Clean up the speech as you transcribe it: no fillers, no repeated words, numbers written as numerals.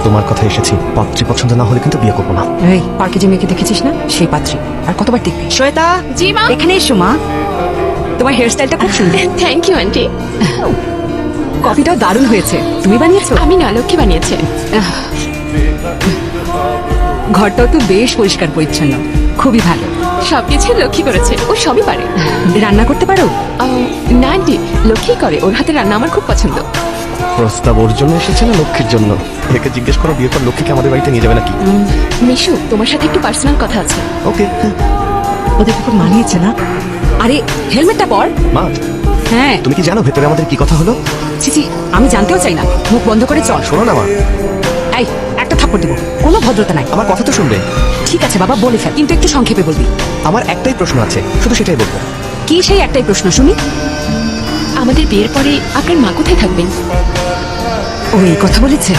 তোমার কথা এসেছি, পাত্রী পছন্দ না হলে কিন্তু বিয়ে করবো না। এই পার্কে যে মেয়েকে দেখেছিস না, সেই পাত্রী। আর কতবার দেখবি? শ্বেতা, জি মা। এখানে এসো মা। তোমার হেয়ার স্টাইলটা খুব সুন্দর। Thank you aunty. কফিটাও দারুণ হয়েছে। তুমি বানিয়েছো? আমি না, লক্ষ্মী বানিয়েছে। ঘরটাও তো বেশ পরিষ্কার পরিচ্ছন্ন, খুবই ভালো। সবকিছু লক্ষ্মী করেছে, ও সবই পারে। রান্না করতে পারো? না আন্টি, লক্ষ্মী করে, ওর হাতে রান্না আমার খুব পছন্দ। প্রস্তাব ওর জন্য এসেছে না লক্ষ্মীর জন্য? একে জিজ্ঞেস করো বিয়ের পর লক্ষ্মীকে আমাদের বাড়িতে নিয়ে যাবে নাকি। মিশু, তোমার সাথে একটু পার্সোনাল কথা আছে। ওকে। ওদের খুব মানিয়েছে না? আরে হেলমেটটা পর। মা, হ্যাঁ। তুমি কি জানো ভেতরে আমাদের কি কথা হলো? চিচি, আমি জানতেও চাই না, মুখ বন্ধ করে চল। শোনো না মা, এই একটা থাপ্পড় দেবো, কোনো ভদ্রতা নাই। আমার কথা তো শুনবে। ঠিক আছে বাবা, বলে ফেল, কিন্তু একটু সংক্ষেপে বলবি। আমার একটাই প্রশ্ন আছে, শুধু সেটাই বলবো। কি সেই একটাই প্রশ্ন শুনি? আমাদের বিয়ের পরে আপনার মা কোথায় থাকবেন? ও এই কথা বলেছে?